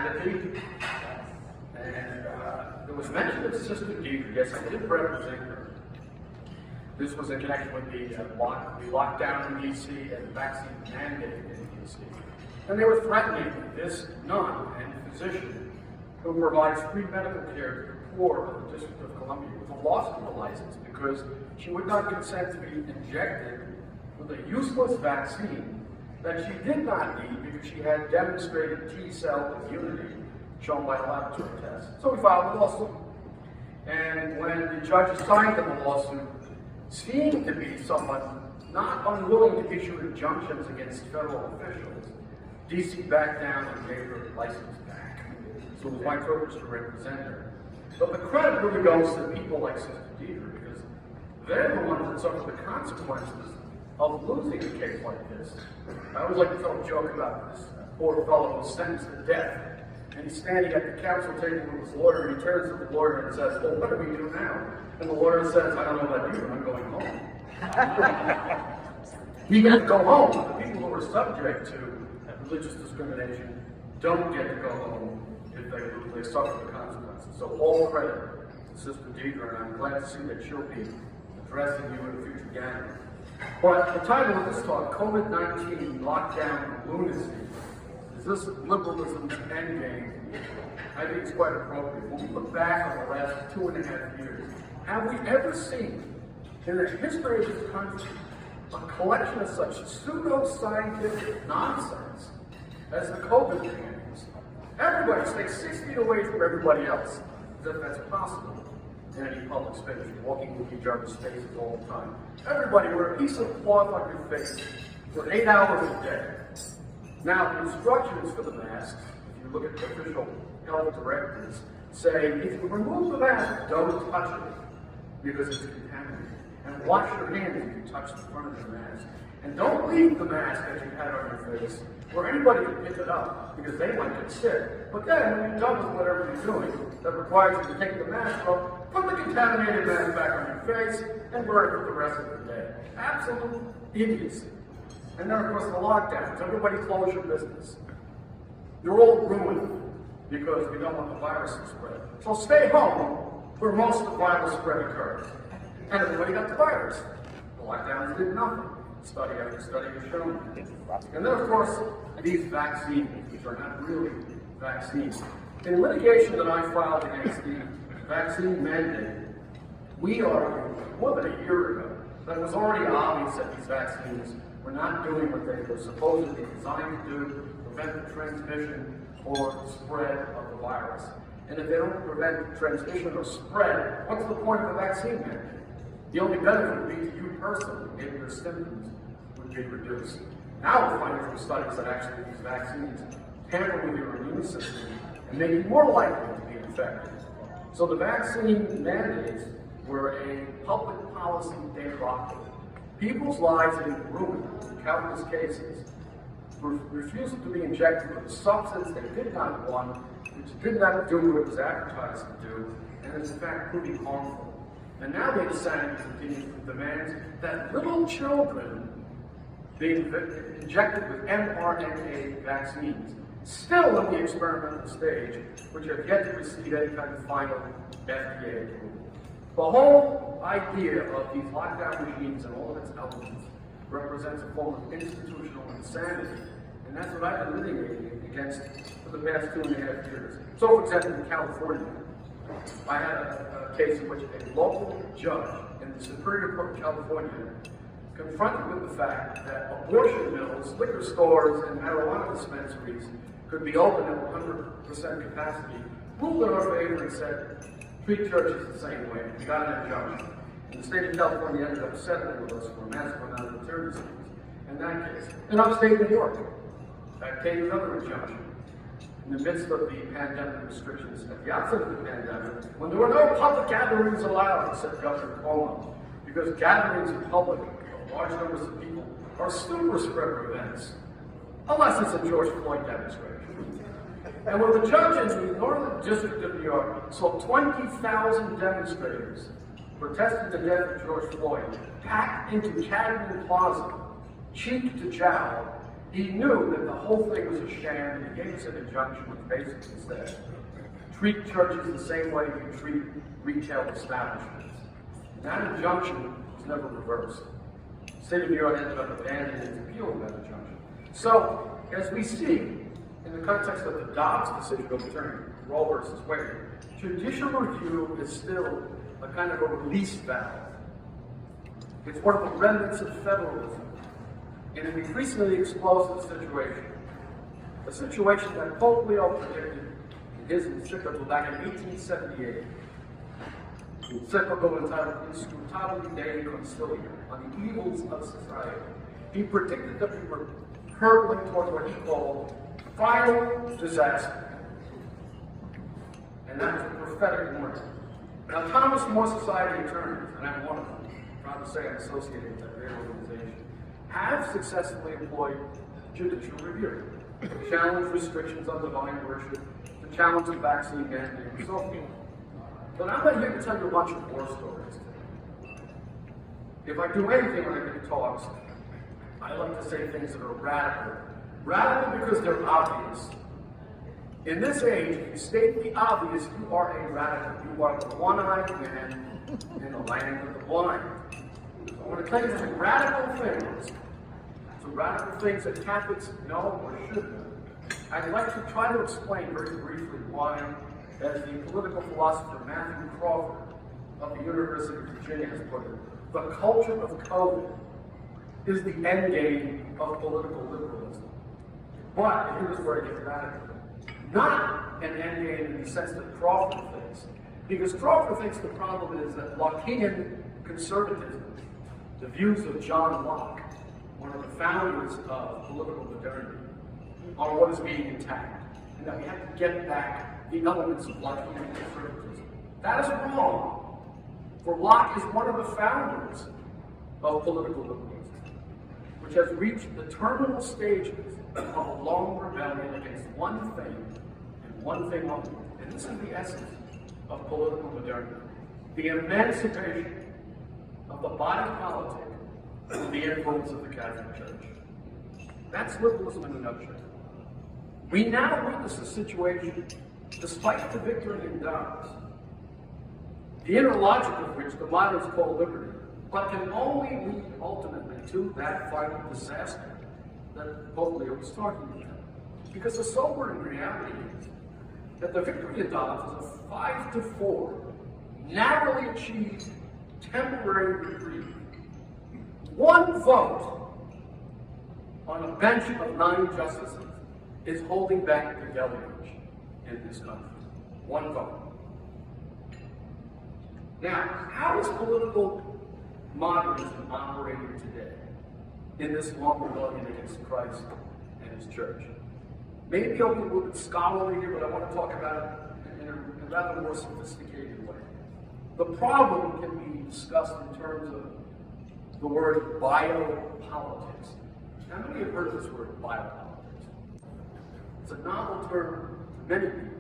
Insanity. And there was mention of Sister Deidre. Yes, I did represent her. This was in connection with the lockdown in D.C. and the vaccine mandate in D.C. And they were threatening this nun and physician who provides free medical care to the poor of the District of Columbia with a loss of her license because she would not consent to be injected with a useless vaccine that she did not need because she had demonstrated T-cell immunity shown by a laboratory test. So we filed a lawsuit. And when the judge assigned them a lawsuit, seemed to be someone not unwilling to issue injunctions against federal officials, D.C. backed down and gave her license back. So it was my privilege to represent her. But the credit really goes to people like Sister Deidre, because they're the ones that suffer the consequences of losing a case like this. I always like to tell a joke about this poor fellow who was sentenced to death. And he's standing at the counsel table with his lawyer, and he turns to the lawyer and says, well, what do we do now? And the lawyer says, I don't know about you, but I'm going home. He got to go home. The people who are subject to religious discrimination don't get to go home if they suffer the consequences. So all credit to Sister Deidre, and I'm glad to see that she'll be addressing you in a future gathering. But the title of this talk, COVID-19 Lockdown Lunacy, is this liberalism's endgame? I think it's quite appropriate. When we look back on the last 2.5 years, have we ever seen in the history of this country a collection of such pseudo-scientific nonsense as the COVID pandemic? Everybody stays 6 feet away from everybody else, as if that's possible in any public space. You're walking with each other's faces all the time. Everybody wear a piece of cloth on your face for 8 hours a day. Now, the instructions for the masks, if you look at the official health directives, say if you remove the mask, don't touch it because it's contaminated. And wash your hands if you touch the front of the mask. And don't leave the mask that you had on your face where anybody can pick it up because they might get sick. But then, when you're done with whatever you're doing that requires you to take the mask off, put the contaminated mask back on your face and wear it for the rest of the day. Absolute idiocy. And then, of course, the lockdowns. Everybody close your business. You're all ruined because we don't want the virus to spread. So stay home where most of the virus spread occurs. And everybody got the virus. The lockdowns did nothing. Study after study has shown. And then, of course, these vaccines, which are not really vaccines. In litigation that I filed against the vaccine mandate, we argued more than a year ago that it was already obvious that these vaccines were not doing what they were supposedly designed to do, prevent the transmission or spread of the virus. And if they don't prevent transmission or spread, what's the point of the vaccine mandate? The only benefit would be to you personally, maybe your symptoms would be reduced. Now we're finding from studies that actually these vaccines tamper with your immune system and make you more likely to be infected. So the vaccine mandates were a public policy debacle. People's lives have been ruined in countless cases for refusal to be injected with a substance they did not want, which did not do what it was advertised to do, and is in fact proving harmful. And now they decided to continue to demand that little children be injected with mRNA vaccines, still in the experimental stage, which have yet to receive any kind of final FDA approval. The whole idea of these lockdown regimes and all of its elements represents a form of institutional insanity, and that's what I've been litigating against for the past 2.5 years. So, for example, in California, I had a case in which a local judge in the Superior Court of California, confronted with the fact that abortion mills, liquor stores, and marijuana dispensaries could be open at 100% capacity, ruled in our favor and said, treat churches the same way. We got an injunction. And the state of California ended up settling with us for a massive amount of attorneys in that case. In upstate New York, that came another injunction. In the midst of the pandemic restrictions, at the outset of the pandemic, when there were no public gatherings allowed, said Governor Cuomo, because gatherings in public of large numbers of people are super spreader events, unless it's a George Floyd demonstration. And when the judge in the Northern District of New York saw 20,000 demonstrators protesting the death of George Floyd packed into Cadman Plaza, cheek to jowl, He knew that the whole thing was a sham, and he gave us an injunction which basically said, treat churches the same way you treat retail establishments. That injunction was never reversed. The State of New York ended up abandoning its appeal of that injunction. So, as we see, in the context of the Dobbs decision overturning Roe versus Wade, judicial review is still a kind of a release valve. It's one of the remnants of federalism in an increasingly explosive situation. A situation that Pope Leo predicted in his encyclical back in 1878. The encyclical entitled Inscrutabili Dei Consilia, on the evils of society. He predicted that we were hurtling toward what he called final disaster. And that was a prophetic warning. Now, Thomas More Society attorneys, and I'm one of them, proud to say I'm associated with that great organization, have successfully employed judicial review to challenge restrictions on divine worship, to challenge the vaccine mandate, and so forth. But I'm not here to tell you a bunch of war stories today. If I do anything when I give talks, I like to say things that are radical. Radical because they're obvious. In this age, if you state the obvious, you are a radical. You are the one-eyed man in the land of the blind. I want to tell you some radical things that Catholics know or should know. I'd like to try to explain very briefly why, as the political philosopher Matthew Crawford of the University of Virginia has put it, the culture of COVID is the end game of political liberalism. But here's where it gets radical. Not an end game in the sense that Crawford thinks, because Crawford thinks the problem is that Lockean conservatism, the views of John Locke, one of the founders of political modernity, are what is being attacked, and that we have to get back the elements of Lockean conservatism. That is wrong, for Locke is one of the founders of political liberalism, which has reached the terminal stages of a long rebellion against one thing and one thing only. And this is the essence of political modernity: the emancipation of the body politic from the influence of the Catholic Church. That's liberalism in a nutshell. We now witness a situation, despite the victory in Dobbs, the inner logic of which the moderns call liberty, but can only lead ultimately to that final disaster that Pope Leo was talking about. Because the sobering reality is that the victory in Dobbs is a 5-4, narrowly achieved temporary reprieve. One vote on a bench of 9 justices is holding back the deluge in this country. One vote. Now, how is political modernism operating today in this long rebellion against Christ and His Church? Maybe I'll be a little bit scholarly here, but I want to talk about it in a rather more sophisticated way. The problem can be discussed in terms of the word biopolitics. How many have heard of this word, biopolitics? It's a novel term to many people,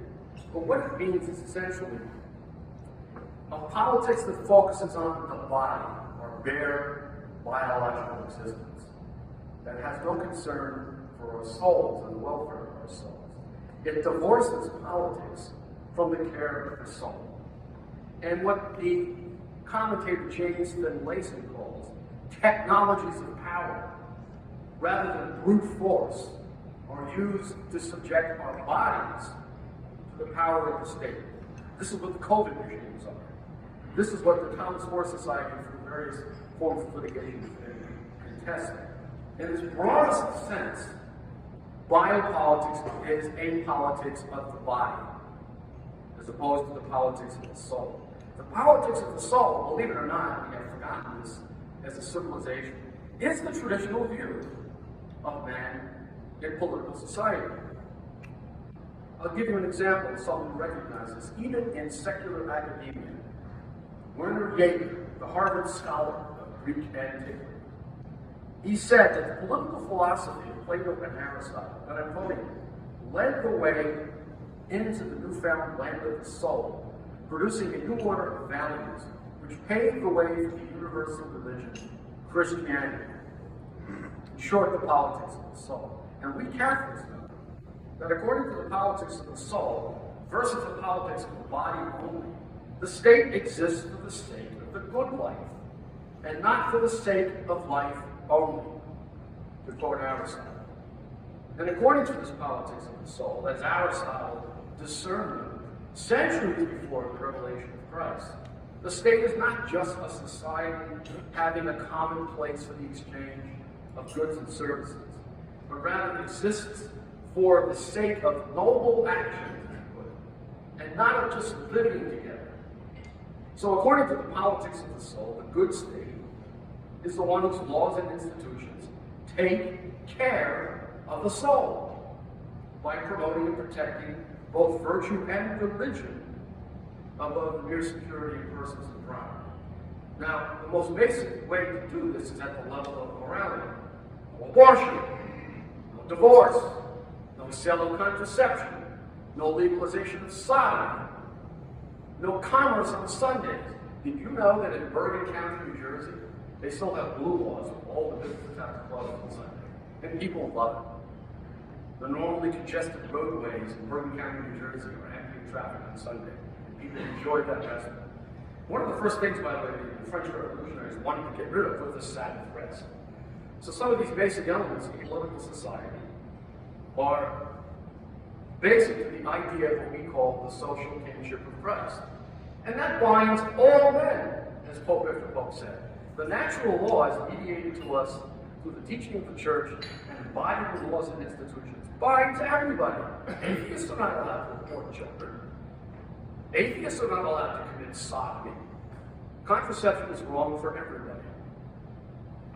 but what it means is essentially a politics that focuses on the body, or bare biological existence, that has no concern for our souls and the welfare of our souls. It divorces politics from the care of the soul. And what the commentator James Finlayson calls technologies of power, rather than brute force, are used to subject our bodies to the power of the state. This is what the COVID regimes are. This is what the Thomas More Society, through various forms of litigation, has been contesting. In its broadest sense, biopolitics is a politics of the body, as opposed to the politics of the soul. The politics of the soul, believe it or not, we have forgotten this as a civilization, is the traditional view of man in political society. I'll give you an example of someone who recognizes, even in secular academia. Werner Jaeger, the Harvard scholar of Greek antiquity, he said that the political philosophy of Plato and Aristotle, and I'm quoting, led the way into the newfound land of the soul, producing a new order of values which paved the way for the universal religion, Christianity. In short, the politics of the soul. And we Catholics know that according to the politics of the soul versus the politics of the body only, the state exists for the sake of the good life, and not for the sake of life only, to quote Aristotle. And according to this politics of the soul, as Aristotle discerned them centuries before the revelation of Christ, the state is not just a society having a common place for the exchange of goods and services, but rather exists for the sake of noble actions, and not of just living together. So according to the politics of the soul, the good state is the one whose laws and institutions take care of the soul by promoting and protecting both virtue and religion above the mere security of persons and property. Now, the most basic way to do this is at the level of morality. No abortion, no divorce, no sale of contraception, no legalization of sodomy, no commerce on Sundays. Did you know that in Bergen County, New Jersey, they still have blue laws where all the businesses have to close on Sunday? And people love it. The normally congested roadways in Bergen County, New Jersey are empty of traffic on Sunday. And people enjoy that aspect. One of the first things, by the way, the French revolutionaries wanted to get rid of was the Sabbath rest. So some of these basic elements of political society are basic to the idea of what we call the social kinship of Christ. And that binds all men, as Pope after Pope said. The natural law is mediated to us through the teaching of the church and embodied in laws and institutions. Binds everybody. Atheists are not allowed to abort children. Atheists are not allowed to commit sodomy. Contraception is wrong for everybody.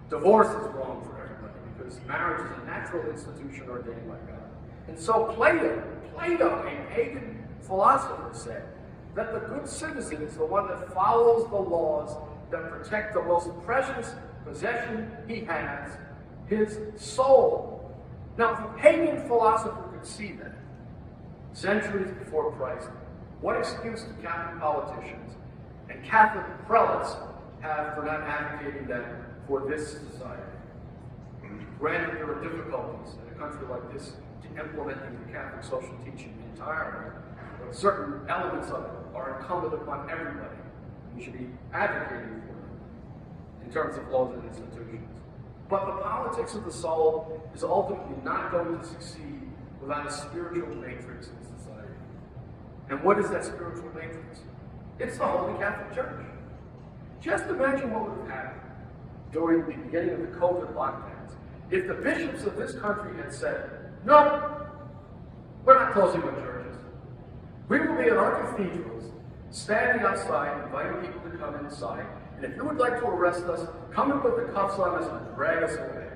Divorce is wrong for everybody because marriage is a natural institution ordained by God. And so Plato, a pagan philosopher, said that the good citizen is the one that follows the laws that protect the most precious possession he has, his soul. Now, if a pagan philosopher could see that, centuries before Christ, what excuse do Catholic politicians and Catholic prelates have for not advocating that for this society? Granted, there are difficulties in a country like this to implementing the Catholic social teaching entirely, but certain elements of it are incumbent upon everybody. We should be advocating for them in terms of laws and institutions. But the politics of the soul is ultimately not going to succeed without a spiritual matrix in society. And what is that spiritual matrix? It's the Holy Catholic Church. Just imagine what would have happened during the beginning of the COVID lockdowns if the bishops of this country had said, no, we're not closing our churches. We will be at our cathedrals, standing outside, inviting people to come inside, and if you would like to arrest us, come and put the cuffs on us and drag us away.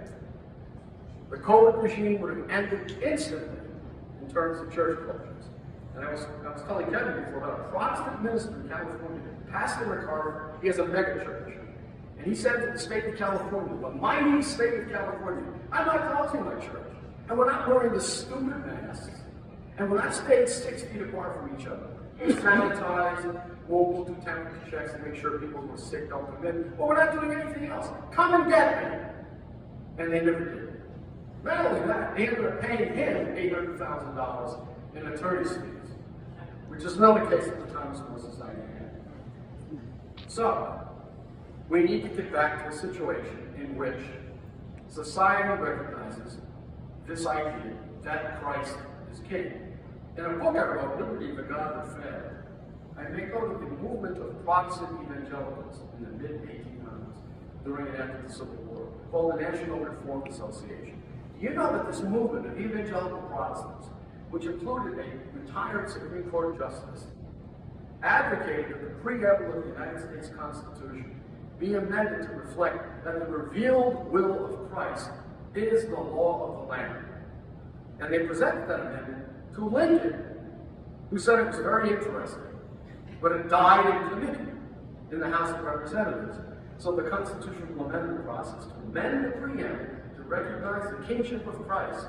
The COVID regime would have ended instantly in terms of church closures. And I was telling Kevin before about a Protestant minister in California, Pastor McCarver. He has a mega church. And he said to the state of California, the mighty state of California, I'm not closing my church. And we're not wearing the stupid masks. And we're not staying 6 feet apart from each other. We'll sanitize, we'll do temperature checks to make sure people who are sick don't come in. But we're not doing anything else. Come and get me. And they never did. Not only that, they ended up paying him $800,000 in attorney's fees, which is another case at the time School Society had. So, we need to get back to a situation in which society recognizes this idea that Christ is King. In a book I wrote, Liberty, the God That Fed, I make note of the movement of Protestant evangelicals in the mid-1800s, during and after the Civil War, called the National Reform Association. You know that this movement of evangelical Protestants, which included a retired Supreme Court justice, advocated that the preamble of the United States Constitution be amended to reflect that the revealed will of Christ is the law of the land. And they presented that amendment to Lincoln, who said it was very interesting, but it died in committee in the House of Representatives. So the constitutional amendment process to amend the preamble to recognize the kingship of Christ,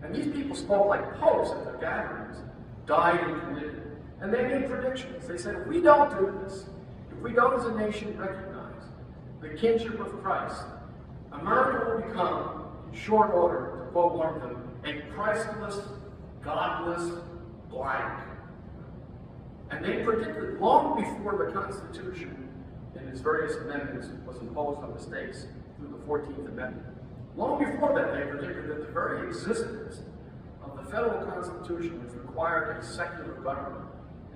and these people spoke like popes at their gatherings, died in committee. And they made predictions. They said, if we don't do this, if we don't as a nation recognize the kingship of Christ, America will become, in short order, to quote one of them, a Christless, godless blank. And they predicted long before the Constitution in its various amendments was imposed on the states through the 14th Amendment. Long before that, they predicted that the very existence of the federal Constitution, which required a secular government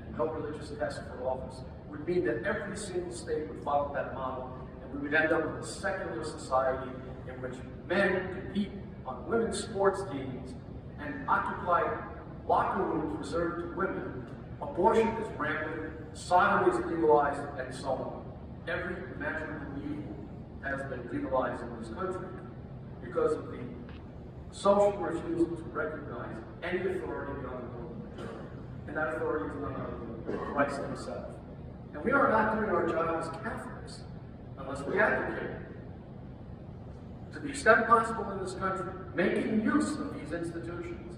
and no religious test for office, would mean that every single state would follow that model, and we would end up with a secular society in which men compete on women's sports teams and occupy locker rooms reserved to women. Abortion is rampant, sodomy is legalized, and so on. Every imaginable evil has been legalized in this country because of the social refusal to recognize any authority beyond the will of the majority. And that authority is none other than Christ himself. And we are not doing our job as Catholics unless we advocate, to the extent possible in this country, making use of these institutions,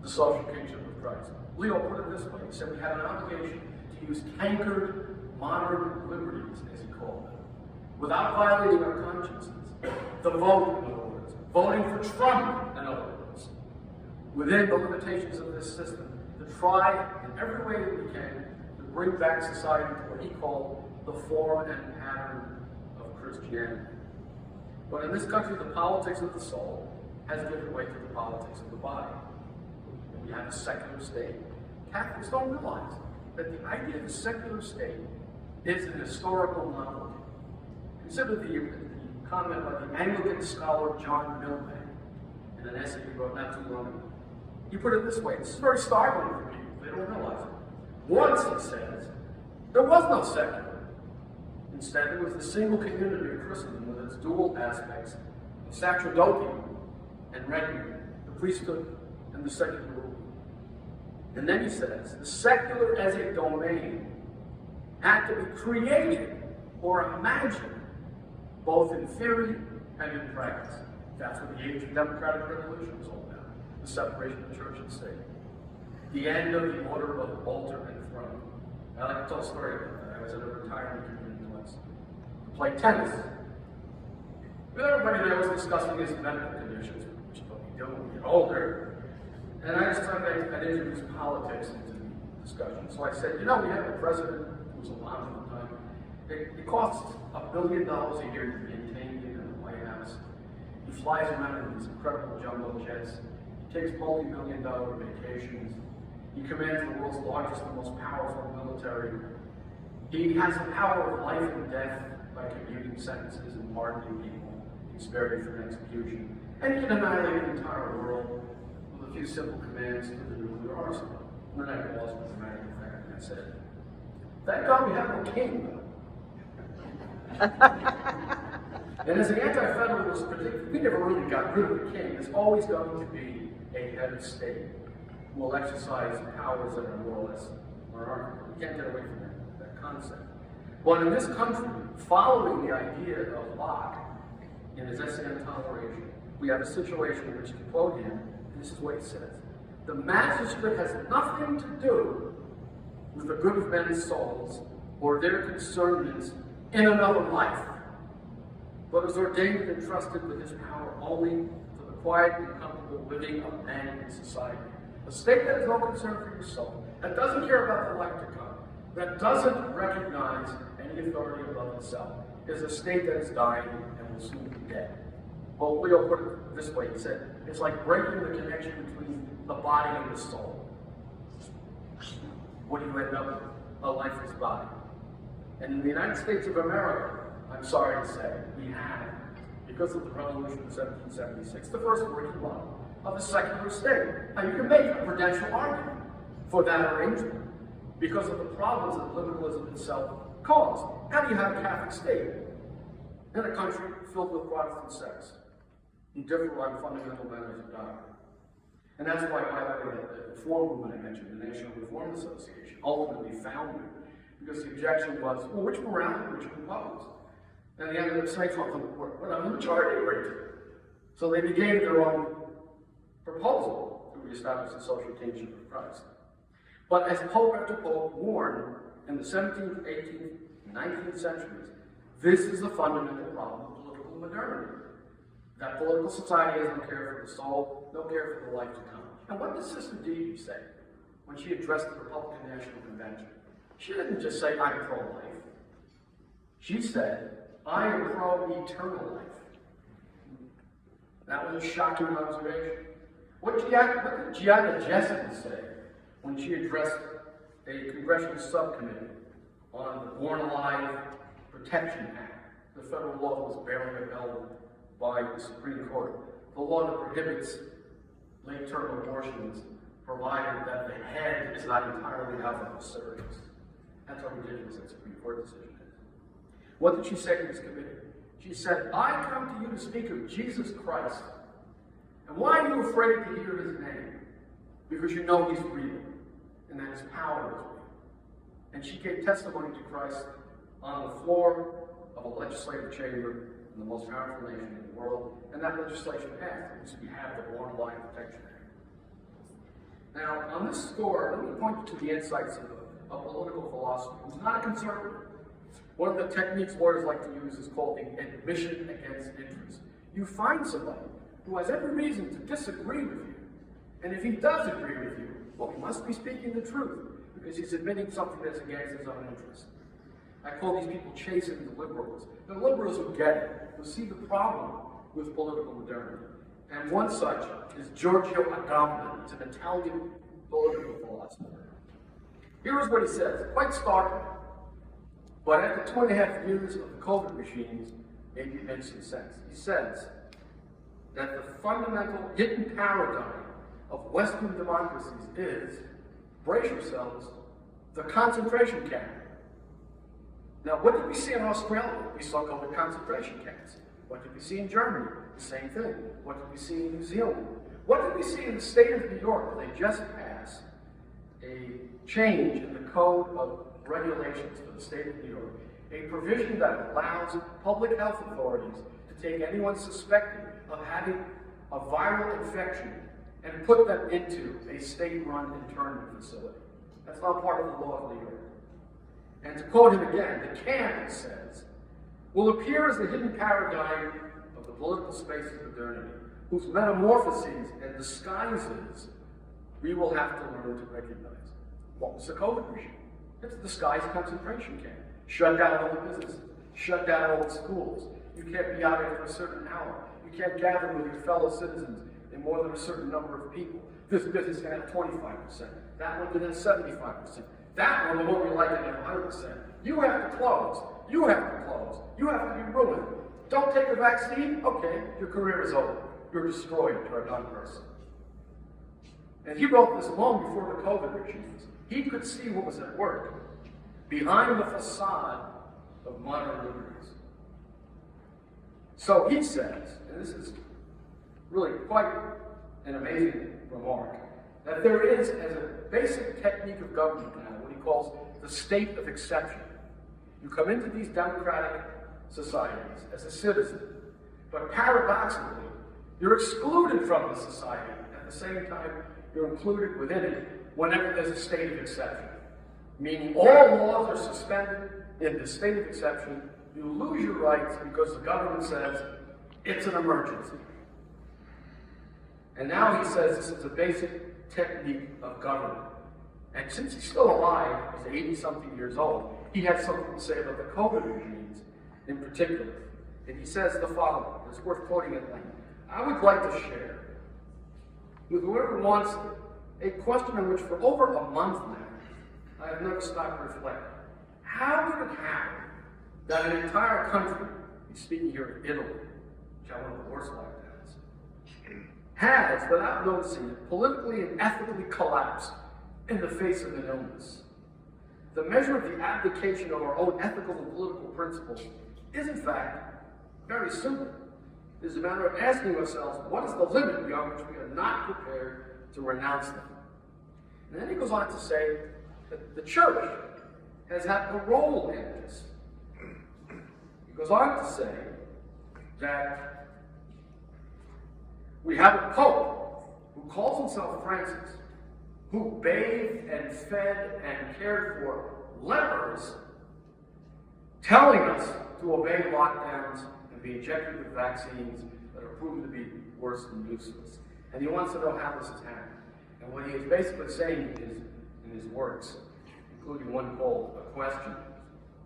the social kingship of Christ. Leo put it this way, he said we have an obligation to use cankered modern liberties, as he called them, without violating our consciences. The vote, in other words, voting for Trump, in other words, within the limitations of this system, to try in every way that we can to bring back society to what he called the form and pattern of Christianity. But in this country, the politics of the soul has given way to the politics of the body. And we have a secular state. Catholics don't realize that the idea of a secular state is an historical novelty. Consider the comment by the Anglican scholar John Milbank in an essay he wrote not too long ago. He put it this way, this is very startling for people, they don't realize it. Once, he says, there was no secular. Instead, there was the single community of Christendom with its dual aspects, the sacerdotium and regnum, the priesthood and the secular rule. And then he says, the secular as a domain had to be created or imagined, both in theory and in practice. That's what the age of democratic revolution was all about, the separation of church and state. The end of the order of altar and throne. I like to tell a story about that. I was at a retirement community once to play tennis. With everybody there was discussing his medical conditions, which is what we do when we get older. And I just thought I'd introduce politics into the discussion. So I said, you know, we have a president who was alive at the time. It costs $1 billion a year to maintain him in the White House. He flies around in these incredible jumbo jets. He takes multi-million-dollar vacations. He commands the world's largest and most powerful military. He has the power of life and death by commuting sentences and pardoning people. He's spared from execution. And he can annihilate the entire world with a few simple commands to the nuclear arsenal. And then I paused with a dramatic effect and I said, thank God we have no king, though. And as the anti-federalists predicted, we never really got rid of the king. There's always going to be a head of state who will exercise powers that are more or less monarchical. We can't get away from that concept. But in this country, following the idea of Locke in his essay on toleration, we have a situation in which, to quote him, this is what he says, the magistrate has nothing to do with the good of men's souls or their concernments in another life, but is ordained and entrusted with his power only for the quiet and comfortable living of man in society. A state that has no concern for your soul, that doesn't care about the life to come, that doesn't recognize any authority above itself, is a state that is dying and will soon be dead. Well, Leo put it this way, he said, it's like breaking the connection between the body and the soul. What do you end up with? A lifeless body. And in the United States of America, I'm sorry to say, we have, because of the revolution of 1776, the first working model of a secular state. Now you can make a prudential argument for that arrangement because of the problems that liberalism itself caused. How do you have a Catholic state in a country filled with Protestant sects who differ on fundamental matters of doctrine? And that's why, by the way, the reform movement I mentioned, the National Reform Association, ultimately founded because the objection was, well, which morality would you impose? And they ended up saying, well, I'm the majority right. So they began their own proposal to reestablish the social kingship of Christ. But as Pope after Pope warned in the 17th, 18th, 19th centuries, this is a fundamental problem of political modernity. That political society has no care for the soul, no care for the life to come. And what did Sister Dee say when she addressed the Republican National Convention? She didn't just say, I'm pro-life. She said, I am pro-eternal life. That was a shocking observation. What did Gianna Jessen say when she addressed a congressional subcommittee on the Born Alive Protection Act, the federal law that was barely upheld by the Supreme Court, the law that prohibits late-term abortions, provided that the head is not entirely out of the surrogates. That's how ridiculous that Supreme Court decision is. What did she say to this committee? She said, I come to you to speak of Jesus Christ. And why are you afraid to hear his name? Because you know he's real, and that his power is real. And she gave testimony to Christ on the floor of a legislative chamber in the most powerful nation in the world, and that legislation passed. We have the Born Alive Protection Act. Now, on this score, let me point you to the insights of a political philosopher who's not a conservative. One of the techniques lawyers like to use is called the admission against interest. You find somebody who has every reason to disagree with you, and if he does agree with you, well, he must be speaking the truth, because he's admitting something that's against his own interest. I call these people chastened liberals. The liberals who get it, who see the problem with political modernity. And one such is Giorgio Agamben. He's an Italian political philosopher. Here's what he says, quite startling. But after 2.5 years of the COVID regimes, maybe it makes some sense. He says that the fundamental hidden paradigm of Western democracies is, brace yourselves, the concentration camp. Now, what did we see in Australia? We saw COVID concentration camps. What did we see in Germany? The same thing. What did we see in New Zealand? What did we see in the state of New York? They just passed a change in the code of regulations for the state of New York, a provision that allows public health authorities to take anyone suspected of having a viral infection and put them into a state-run internment facility. That's not part of the law of New York. And to quote him again, the camp, he says, will appear as the hidden paradigm of the political space of modernity, whose metamorphoses and disguises we will have to learn to recognize. What was the COVID regime? It's a disguised concentration camp. Shut down all the businesses. Shut down all the schools. You can't be out after a certain hour. You can't gather with your fellow citizens in more than a certain number of people. This business can have 25%. That one can have 75%. That one will only like it at 100%. You have to close. You have to close. You have to be ruined. Don't take a vaccine? Okay, your career is over. You're destroyed. You're a done person. And he wrote this long before the COVID regimes. He could see what was at work behind the facade of modern liberties. So he says, and this is really quite an amazing remark, that there is, as a basic technique of government now, what he calls the state of exception. You come into these democratic societies as a citizen, but paradoxically, you're excluded from the society. At the same time, you're included within it whenever there's a state of exception. Meaning all laws are suspended in the state of exception. You lose your rights because the government says it's an emergency. And now he says this is a basic technique of government. And since he's still alive, he's 80-something years old, he has something to say about the COVID regimes in particular. And he says the following, it's worth quoting at length. I would like to share with whoever wants a question on which for over a month now, I have never stopped reflecting. How did it happen that an entire country, he's speaking here of Italy, which had one of the worst lockdowns, has, without noticing it, politically and ethically collapsed in the face of an illness? The measure of the abdication of our own ethical and political principles is, in fact, very simple. It is a matter of asking ourselves, what is the limit beyond which we are not prepared to renounce them? And then he goes on to say that the church has had a role in this. He goes on to say that we have a pope who calls himself Francis, who bathed and fed and cared for lepers, telling us to obey lockdowns and be injected with vaccines that are proven to be worse than useless. And he wants to know how this has happened. And what he is basically saying is, in his works, including one called A Question,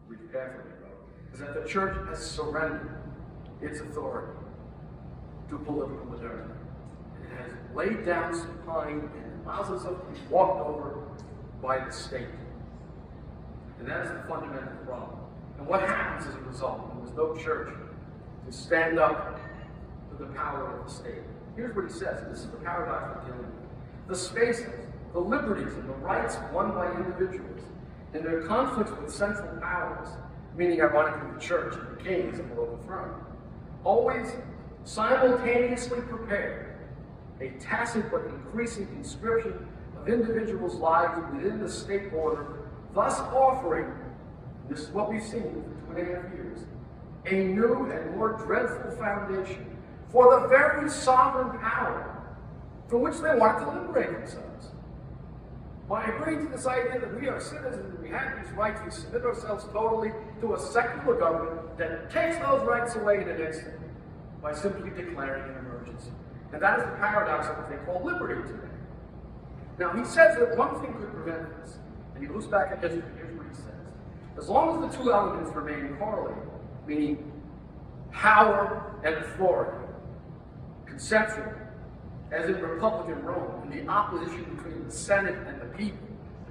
read carefully, is that the church has surrendered its authority to political modernity. It has laid down supine and allows itself to be walked over by the state. And that is the fundamental problem. And what happens as a result when there's no church to stand up to the power of the state? Here's what he says, and this is the paradox we're dealing with. The spaces, the liberties, and the rights won by individuals in their conflicts with central powers, meaning ironically the church and the kings that were overthrown, always simultaneously prepared a tacit but increasing conscription of individuals' lives within the state order, thus offering, this is what we've seen for 2.5 years, a new and more dreadful foundation for the very sovereign power from which they wanted to liberate themselves. By agreeing to this idea that we are citizens and we have these rights, we submit ourselves totally to a secular government that takes those rights away in an instant by simply declaring an emergency. And that is the paradox of what they call liberty today. Now, he says that one thing could prevent this, and he looks back at history. Here's what he says. As long as the two elements remain correlated, meaning power and authority, conceptually, as in Republican Rome, in the opposition between the Senate and the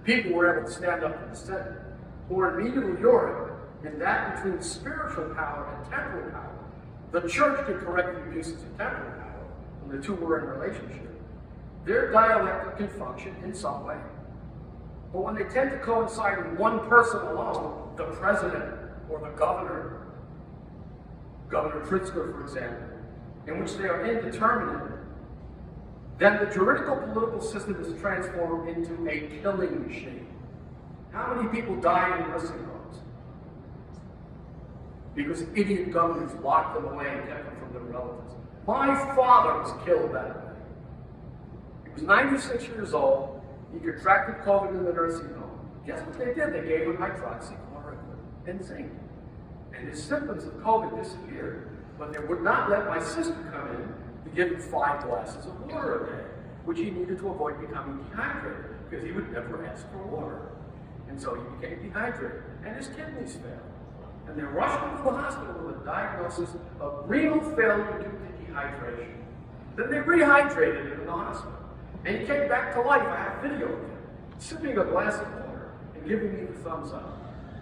people were able to stand up to the Senate. Or in medieval Europe, in that between spiritual power and temporal power, the church could correct the abuses of temporal power when the two were in relationship. Their dialectic can function in some way. But when they tend to coincide in one person alone, the president or the governor, Governor Pritzker, for example, in which they are indeterminate, then the juridical political system is transformed into a killing machine. How many people die in nursing homes? Because idiot governors locked them away and kept them from their relatives. My father was killed that way. He was 96 years old. He contracted COVID in the nursing home. Guess what they did? They gave him hydroxychloroquine and zinc. And his symptoms of COVID disappeared. But they would not let my sister come in to give him 5 glasses of water a day, which he needed to avoid becoming dehydrated, because he would never ask for water. And so he became dehydrated, and his kidneys failed. And they rushed him to the hospital with a diagnosis of renal failure due to dehydration. Then they rehydrated him in the hospital. And he came back to life. I have video of him sipping a glass of water and giving me the thumbs up.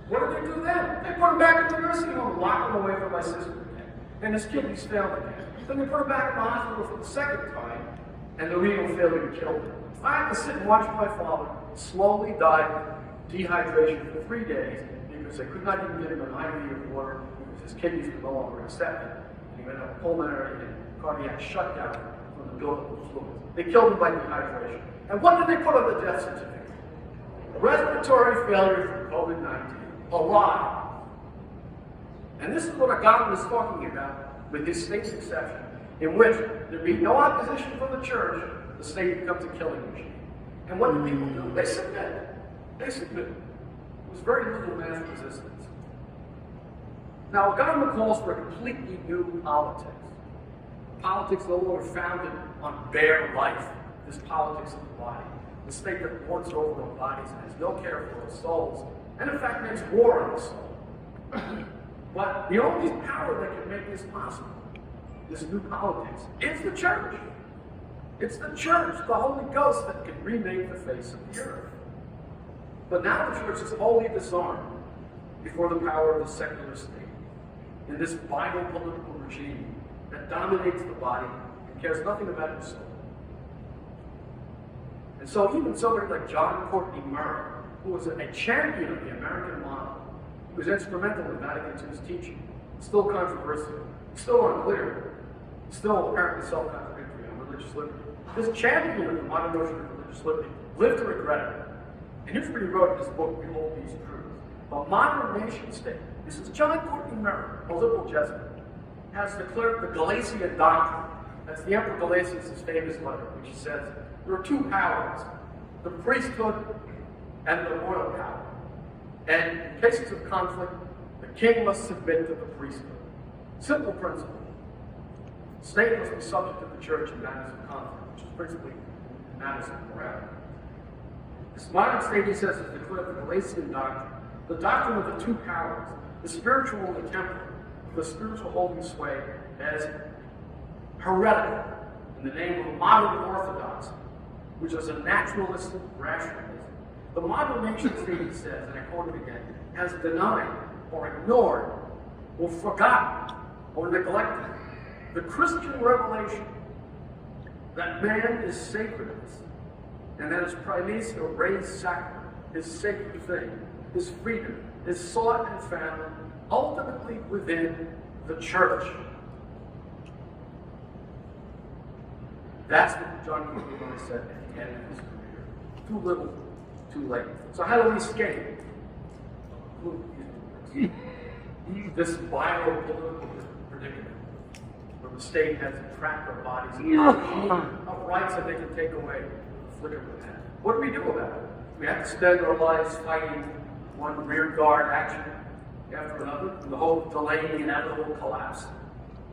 What did they do then? They put him back in the nursing home, locked him away from my sister again. And his kidneys failed again. Then they put him back in the hospital for the second time, and the renal failure killed him. I had to sit and watch my father slowly die of dehydration for 3 days because they could not even give him an IV of water because his kidneys were no longer accepting. And he went into a pulmonary and cardiac shutdown from the buildup of fluids. They killed him by dehydration. And what did they put on the death certificate? Respiratory failure from COVID-19. Alive. And this is what Agamben is talking about with his state's exception, in which there be no opposition from the church, the state becomes a killing machine. And what do people do? They submit. They submit. There was very little mass resistance. Now, Agamben calls for a completely new politics. Politics no longer founded on bare life. This politics of the body. The state that lords over our bodies and has no care for our souls, and in fact makes war on the soul. But the only power that can make this possible, this new politics, is the church. It's the church, the Holy Ghost, that can remake the face of the earth. But now the church is wholly disarmed before the power of the secular state in this Bible political regime that dominates the body and cares nothing about its soul. And so even somebody like John Courtney Murray, who was a champion of the American model, who was instrumental in Vatican II's teaching, still controversial, still unclear, still apparently self-contradictory on religious liberty. This champion of the modern notion of religious liberty lived to regret it. And here's what he wrote in his book, Behold These Truths. A modern nation state, this is John Courtney Murray, a liberal Jesuit, has declared the Galatian doctrine. That's the Emperor Galatius' famous letter, which he says, there are 2 powers, the priesthood and the royal power. And in cases of conflict, the king must submit to the priesthood. Simple principle. The state must be subject to the church in matters of conflict, which is principally matters of morality. This modern state, he says, is declared the Galatian doctrine, the doctrine of the two powers, the spiritual and the temporal, the spiritual holding sway as heretical in the name of modern orthodoxy, which is a naturalistic rationalism. The modern nation state, he says, and I quote it again, has denied or ignored or forgotten or neglected the Christian revelation that man is sacred and that his primacy or raised sacrament, his sacred thing, his freedom, is sought and found ultimately within the church. That's what John Calvin said at the end of his career. Too little, too late. So how do we escape this biopolitical predicament where the state has trapped our bodies in a regime of rights that they can take away with a flick of a pen? What do we do about it? We have to spend our lives fighting one rearguard action after another, the whole delaying the inevitable collapse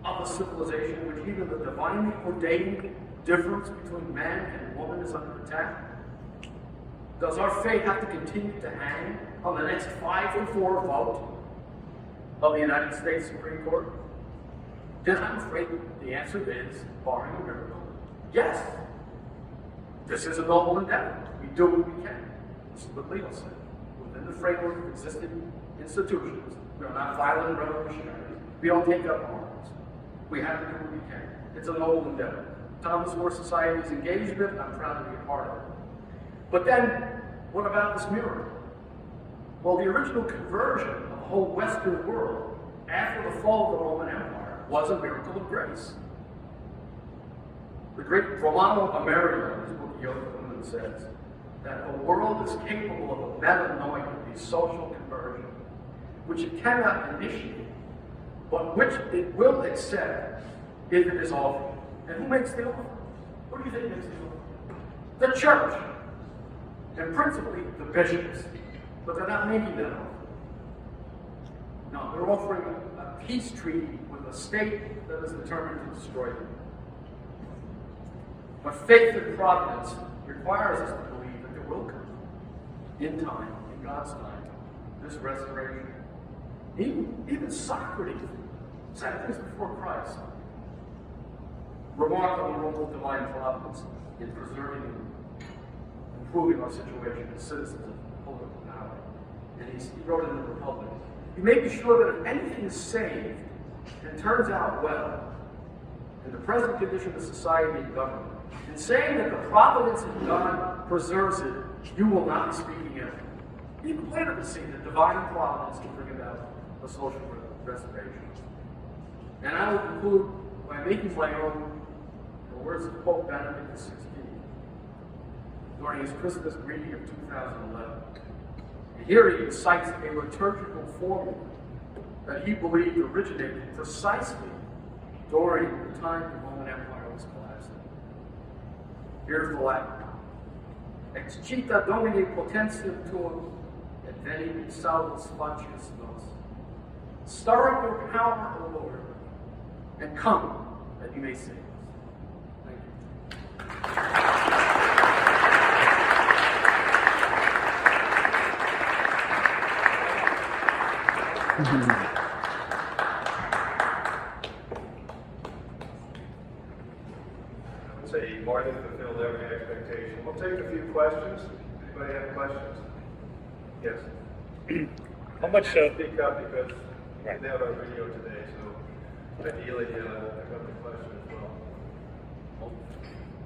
of a civilization which even the divinely ordained difference between man and woman is under attack? Does our fate have to continue to hang on the next 5-4 vote of the United States Supreme Court? Then I'm afraid the answer is, barring a miracle, yes. This is a noble endeavor. We do what we can. This is what Leo said. Within the framework of existing institutions, we are not violent revolutionaries. We don't take up arms. We have to do what we can. It's a noble endeavor. Thomas More Society is engaged in it, and I'm proud to be a part of it. But then, what about this miracle? Well, the original conversion of the whole Western world after the fall of the Roman Empire was a miracle of grace. The great Romano Amerio, in his book Yoke of Women, says that the world is capable of a metanoia, a social conversion, which it cannot initiate, but which it will accept if it is offered. And who makes the offer? What do you think makes the offer? The church. And principally the bishops. But they're not making that offer. No, they're offering a peace treaty with a state that is determined to destroy them. But faith in providence requires us to believe that there will come, in time, in God's time, this restoration. Even Socrates said this before Christ. Remark on the role of divine providence in preserving and improving our situation as citizens of political power. And he wrote in the Republic, you may be sure that if anything is saved and turns out well, in the present condition of society and government, in saying that the providence of God preserves it, you will not be speaking ill. Even Plato can see that divine providence can bring about a social restoration. And I will conclude by making my own the words of Pope Benedict XVI during his Christmas greeting of 2011. And here he cites a liturgical formula that he believed originated precisely during the time the Roman Empire was collapsing. Here's the Latin. Excita Domine potentiam tuum, et veni salvus facius nos. Stir up your power, O Lord, and come that you may save us. Thank you. I would say more than fulfilled every expectation. We'll take a few questions. Anybody have questions? Yes. How much? Speak up because we have our video today, so ideally pick up the question as well.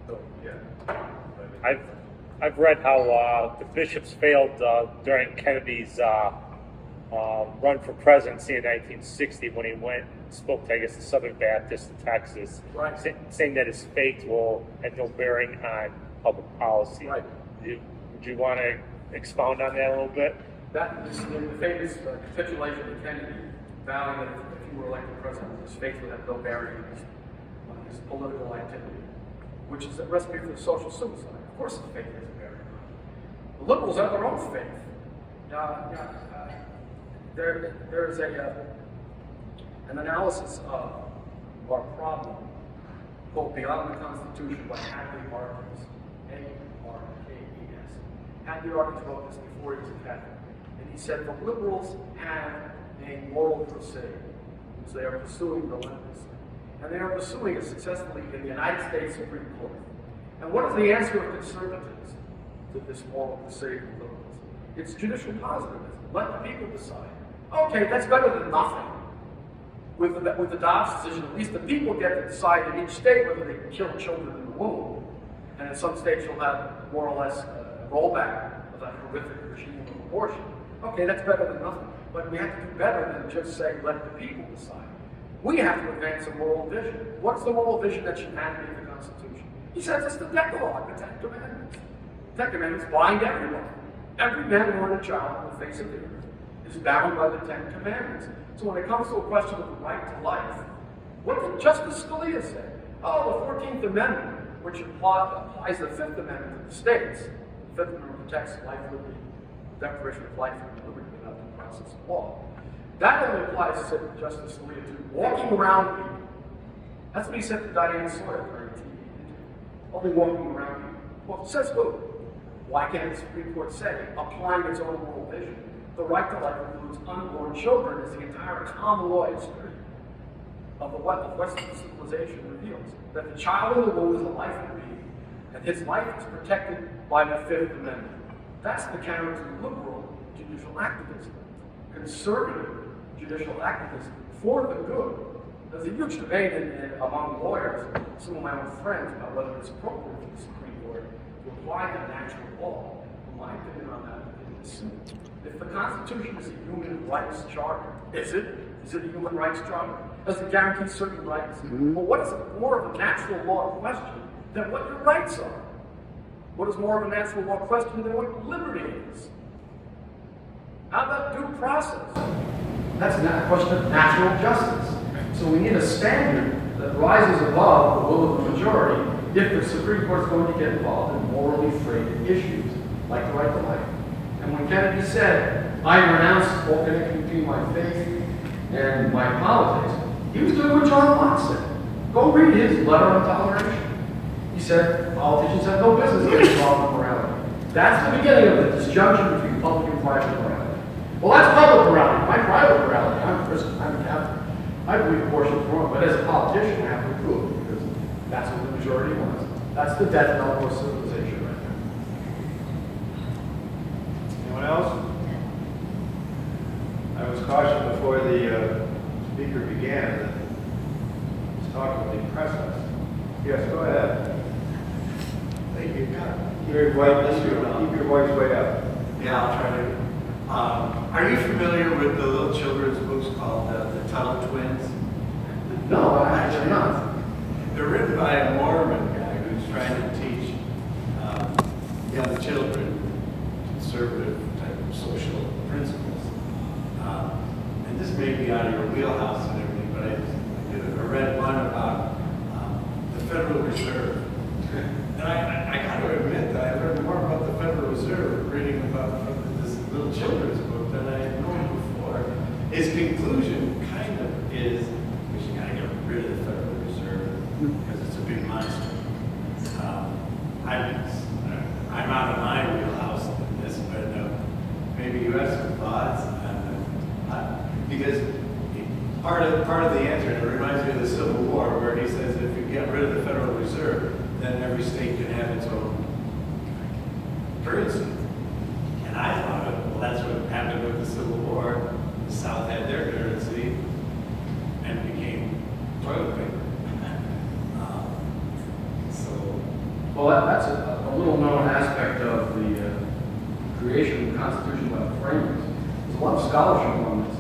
So, yeah. I've read how the bishops failed during Kennedy's run for presidency in 1960 when he went and spoke to, I guess, the Southern Baptists in Texas, right, saying that his faith will have no bearing on public policy. Right. Would you want to expound on that a little bit? That is the famous capitulation of Kennedy, vowing that if he were elected president, his faith would have no bearing on his political activity, which is a recipe for social suicide. Of course, his faith has a bearing. The liberals have their own faith. There's an analysis of our problem quote, beyond the Constitution by Hadley Arkins, A-R-K-E-S. Hadley Arkins wrote this before he was a Catholic. And he said, the liberals have a moral crusade, which they are pursuing relentlessly. And they are pursuing it successfully in the United States Supreme Court. And what is the answer of conservatives to this moral crusade of liberals? It's judicial positivism. Let the people decide. Okay, that's better than nothing. With the Dobbs decision, at least the people get to decide in each state whether they can kill children in the womb. And in some states, you'll have more or less a rollback of that horrific regime of abortion. Okay, that's better than nothing. But we have to do better than just say, let the people decide. We have to advance a moral vision. What's the moral vision that should animate the Constitution? He says it's the Decalogue, the Ten Commandments. The Ten Commandments bind everyone. Every man, woman, and child on the face of the earth is bound by the Ten Commandments. So when it comes to a question of the right to life, what did Justice Scalia say? Oh, the 14th Amendment, which applies the Fifth Amendment to the states. The Fifth Amendment protects life, liberty, the Declaration of Life and Liberty without due process of law. That only applies, said Justice Scalia, to walking around people. That's what he said to Diane Sawyer during the TV interview. Only walking around people. Well, says who? Why can't the Supreme Court say, applying its own moral vision, the right to life includes unborn children as the entire common law history of the Western civilization reveals, that the child in the womb is a life in being, and his life is protected by the Fifth Amendment. That's the counter to liberal judicial activism. Conservative judicial activism for the good. There's a huge debate among lawyers, some of my own friends, about whether it's appropriate for the Supreme Court to apply the natural law. My opinion on that is simple. If the Constitution is a human rights charter, is it? Is it a human rights charter? Does it guarantee certain rights? Well, what is more of a natural law question than what your rights are? What is more of a natural law question than what liberty is? How about due process? That's a question of natural justice. So we need a standard that rises above the will of the majority if the Supreme Court is going to get involved in morally frayed issues, like the right to life. And when Kennedy said, I renounce all connection between my faith and my politics, he was doing what John Locke said. Go read his letter on toleration. He said, politicians have no business getting involved in morality. That's the beginning of the disjunction between public and private morality. Well, that's public morality. My private morality, I'm a Christian, I'm a Catholic. I believe abortion is wrong, but as a politician, I have to prove it because that's what the majority wants. That's the death knell for civilization right there. Anyone else? I was cautioned before the speaker began that his talk would impress us. Yes, go ahead. Thank you. Keep your voice way up. Yeah, I'll try to. Are you familiar with the little children's books called The Tuttle Twins? No, actually not. They're written by a Mormon guy who's trying to teach young children conservative type of social principles. And this may be out of your wheelhouse and everything, but I read one about the Federal Reserve. And I got to admit that I learned more about the Federal Reserve reading about this little children's book than I had known before. His conclusion kind of is we should kind of get rid of the Federal Reserve because it's a big monster. I'm out of my wheelhouse in this, but maybe you have some thoughts. Because part of the answer, and it reminds me of the Civil War, where he says if you get rid of the Federal Reserve, then every state can have its own currency. And I thought, well, that's what happened with the Civil War. The South had their currency and it became toilet paper. Well, that's a little known aspect of the creation of the Constitution by the framers. There's a lot of scholarship on this.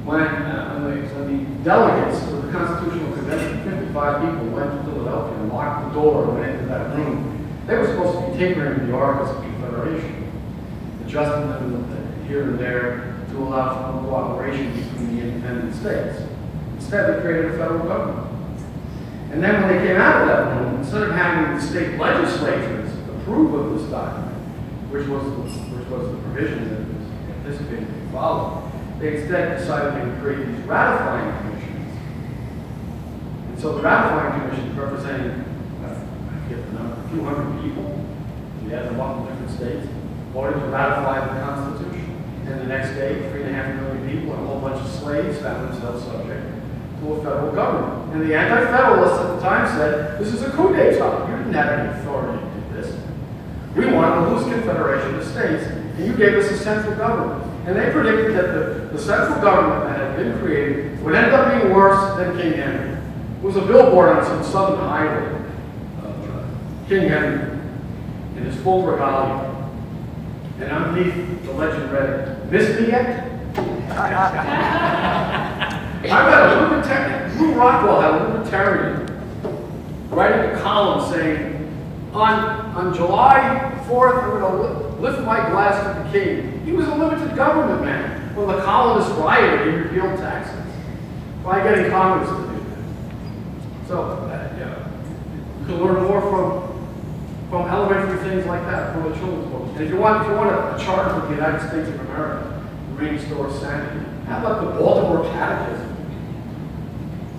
When the delegates of the Constitutional Convention, 55 people, went to Philadelphia and locked the door and went into that room, they were supposed to be tinkering the Articles of Confederation, adjusting them here and there to allow for more cooperation between the independent states. Instead, they created a federal government. And then when they came out of that room, instead of having the state legislatures approve of this document, which was the provision that was anticipated to be followed, they instead decided they would create these ratifying commissions. And So the ratifying commission representing, I forget the number, a few hundred people, you add them up in different states, voted to ratify the Constitution. And the next day, 3.5 million people and a whole bunch of slaves found themselves subject to a federal government. And the anti-federalists at the time said, this is a coup d'etat. You didn't have any authority to do this. We wanted a loose confederation of states, and you gave us a central government. And they predicted that the central government that had been created would end up being worse than King Henry. It was a billboard on some southern highway of King Henry in his full regalia. And underneath the legend read, "Miss me yet?" I read a libertarian, Lou Rockwell had a libertarian writing a column saying, on July 4th, I'm going to lift my glass to the king. He was a limited government man. When the colonists rioted, he repealed taxes by getting Congress to do that. So, you can learn more from elementary things like that, from the children's books. And if you want a charter of the United States of America, restore sanity, how about the Baltimore Catechism?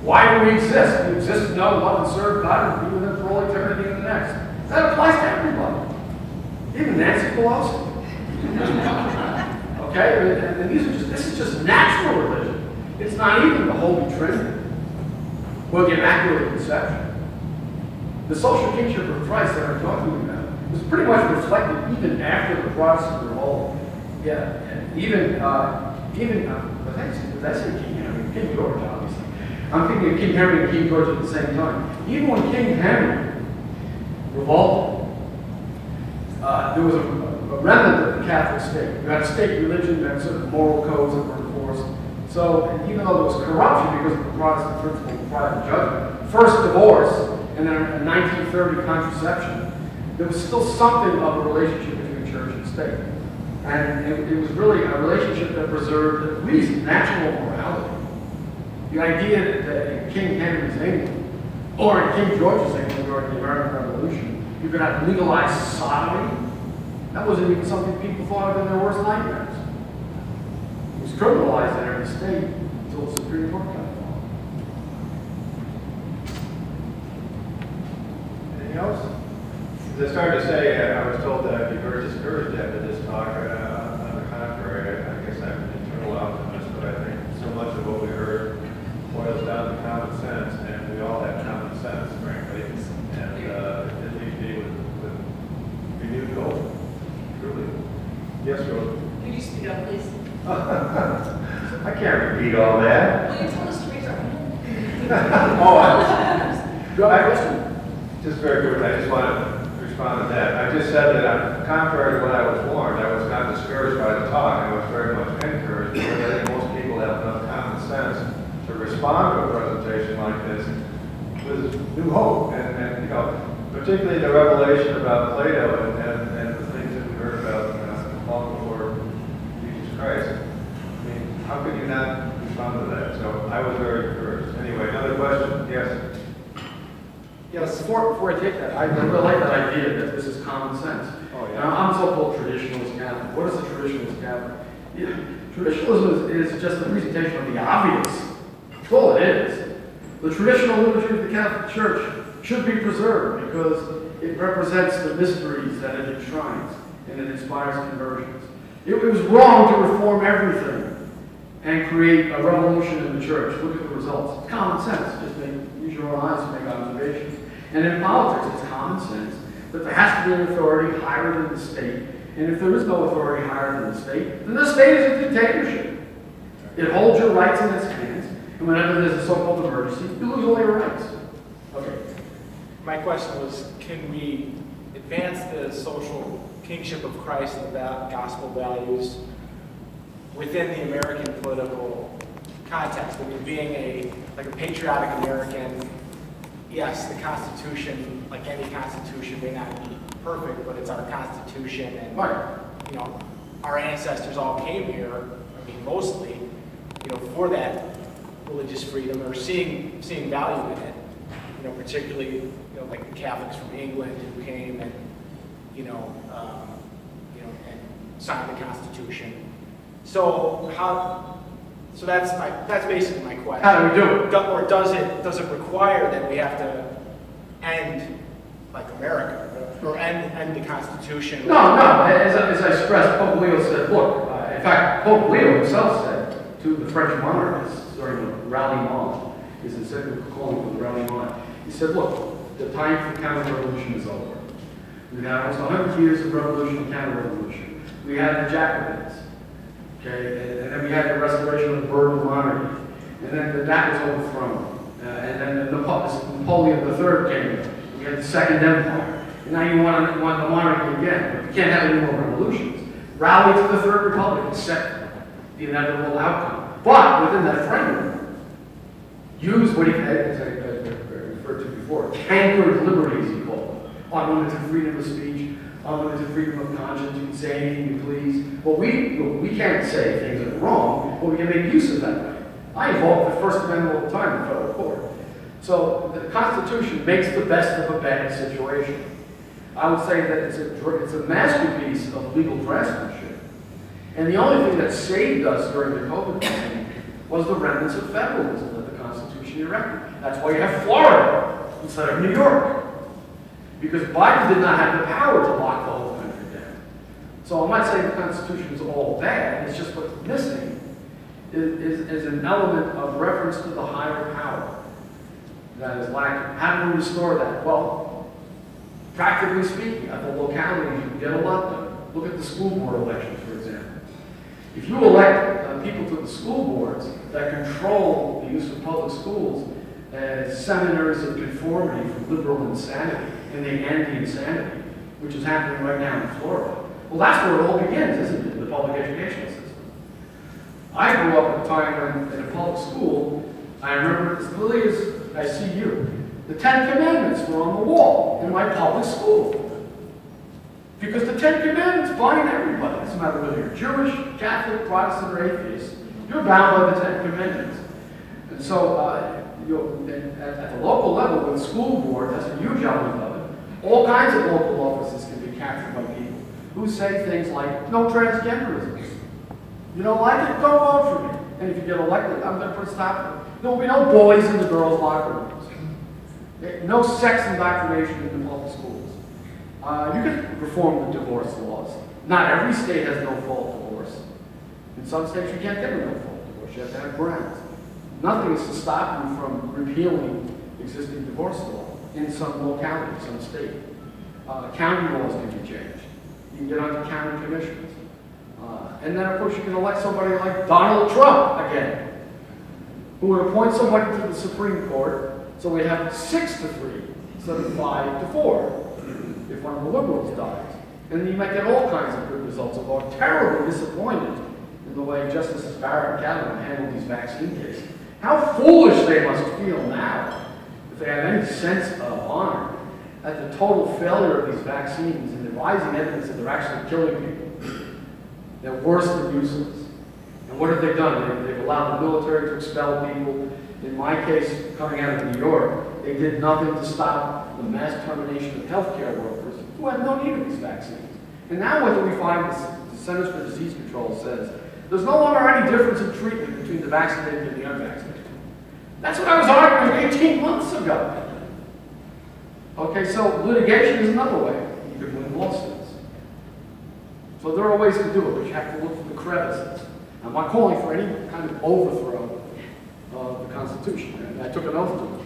Why do we exist? We exist to know, love, and serve God and be with Him for all eternity and the next. That applies to everybody, even Nancy Pelosi. Okay, and this is just natural religion. It's not even the Holy Trinity or the Immaculate Conception. The social kingship of Christ that I'm talking about was pretty much reflected even after the Protestant revolt. Yeah, and even but that's King Henry, King George, obviously. I'm thinking of King Henry and King George at the same time. Even when King Henry revolted, there was a remnant of the Catholic state. You had a state religion, you had certain moral codes that were enforced. So, and even though there was corruption because of the Protestant principle of private judgment, first divorce, and then in 1930 contraception, there was still something of a relationship between church and state. And it was really a relationship that preserved at least natural morality. The idea that in King Henry's England, or in King George's England during the American Revolution, you could have legalized sodomy, that wasn't even something people thought of in their worst nightmares. It was criminalized in every state until the Supreme Court got involved. Anything else? As I started to say, I was told that I'd be very discouraged after this talk. On the contrary, I guess I'm an internal optimist, but I think so much of what we heard boils down to common sense, and we all have common sense, frankly. And it leaves me with renewed hope, truly. Yes, Joe? Could you speak up, please? I can't repeat all that. Will you tell us to raise our hand? Just very quickly, I just want to respond to that. I just said that, contrary to what I was warned, I was not discouraged by the talk. I was very much encouraged because I think most people have enough common sense to respond to a presentation like this with new hope. And you know, particularly the revelation about Plato and the things that we heard about long before Jesus Christ. I mean, how could you not respond to that? So I was very encouraged. Anyway, another question? Yes? Yes, before I take that, I really like that idea that this is common sense. Oh, yeah. Now, I'm so-called traditionalist Catholic. What is a traditionalist Catholic? Yeah, traditionalism is just a presentation of the obvious. That's all it is. The traditional liturgy of the Catholic Church should be preserved because it represents the mysteries that it enshrines and it inspires conversions. It was wrong to reform everything and create a revolution in the church. Look at the results. It's common sense. Just use your own eyes to make observations. And in politics, it's common sense that there has to be an authority higher than the state. And if there is no authority higher than the state, then the state is a dictatorship. It holds your rights in its hands, and whenever there's a so-called emergency, you lose all your rights. Okay. My question was, can we advance the social kingship of Christ and the gospel values within the American political context? I mean, being a patriotic American, yes, the Constitution, like any Constitution, may not be perfect, but it's our Constitution, and Right. you know, our ancestors all came here. I mean, mostly, for that religious freedom, or seeing value in it. Particularly, like the Catholics from England who came and, and signed the Constitution. So So that's basically my question. How do we do it? Or does it require that we have to end like America, or end the Constitution? No, no, as I stressed, Pope Leo said, look, in fact, Pope Leo himself said to the French monarchists during the Ralliement, his encyclical calling for the Ralliement, he said, look, the time for counter-revolution is over. We've had almost 100 years of revolution and counter-revolution. We had the Jacobins, okay, and then we had the restoration of the Bourbon monarchy, and then that was overthrown. And then Napoleon III came in. We had the Second Empire. And now you want the monarchy again. But you can't have any more revolutions. Rally to the Third Republic and set the inevitable outcome. But within that framework, use what he had, as I referred to before, anchored liberties, he called them. Unlimited freedom of speech, unlimited freedom of conscience. You can say anything you please. But we can't say things that are wrong, but we can make use of that right. I invoke the First Amendment all the time in federal court. So the Constitution makes the best of a bad situation. I would say that it's a masterpiece of legal draftsmanship. And the only thing that saved us during the COVID pandemic was the remnants of federalism that the Constitution erected. That's why you have Florida instead of New York. Because Biden did not have the power to lock the whole country down. So I'm not saying the Constitution is all bad, it's just what's missing is an element of reference to the higher power that is lacking. How do we restore that? Well, practically speaking, at the locality, you can get a lot done. Look at the school board elections, for example. If you elect people to the school boards that control the use of public schools as seminaries of conformity for liberal insanity, and they end the insanity, which is happening right now in Florida. Well, that's where it all begins, isn't it? The public educational system. I grew up at a time when, in a public school, I remember as clearly as I see you, the Ten Commandments were on the wall in my public school. Because the Ten Commandments bind everybody. It doesn't matter whether you're Jewish, Catholic, Protestant, or atheist. You're bound by the Ten Commandments. And so, at the local level, the school board has a huge element of it. All kinds of local offices can be captured by people who say things like, no transgenderism. You don't like it? Don't vote for me. And if you get elected, I'm going to put a stop to it. There will be no boys in the girls' locker rooms. No sex indoctrination in the public schools. You can reform the divorce laws. Not every state has no-fault divorce. In some states, you can't get a no-fault divorce. You have to have grounds. Nothing is to stop you from repealing existing divorce law in some locality, some state. County laws can be changed. You can get onto county commissions. And then, of course, you can elect somebody like Donald Trump again, who would appoint somebody to the Supreme Court, so we have 6-3 instead of 5-4 if one of the liberals dies. And you might get all kinds of good results, although I'm terribly disappointed in the way Justices Barrett and Kavanaugh handled these vaccine cases. How foolish they must feel now, if they have any sense of honor, at the total failure of these vaccines and the rising evidence that they're actually killing people. They're worse than useless. And what have they done? They've allowed the military to expel people. In my case, coming out of New York, they did nothing to stop the mass termination of healthcare workers who had no need of these vaccines. And now what do we find? The Centers for Disease Control says there's no longer any difference in treatment between the vaccinated and the unvaccinated. That's what I was arguing 18 months ago. Okay, so litigation is another way. You can win lawsuits. So there are ways to do it, but you have to look for the crevices. I'm not calling for any kind of overthrow of the Constitution, and I took an oath to it.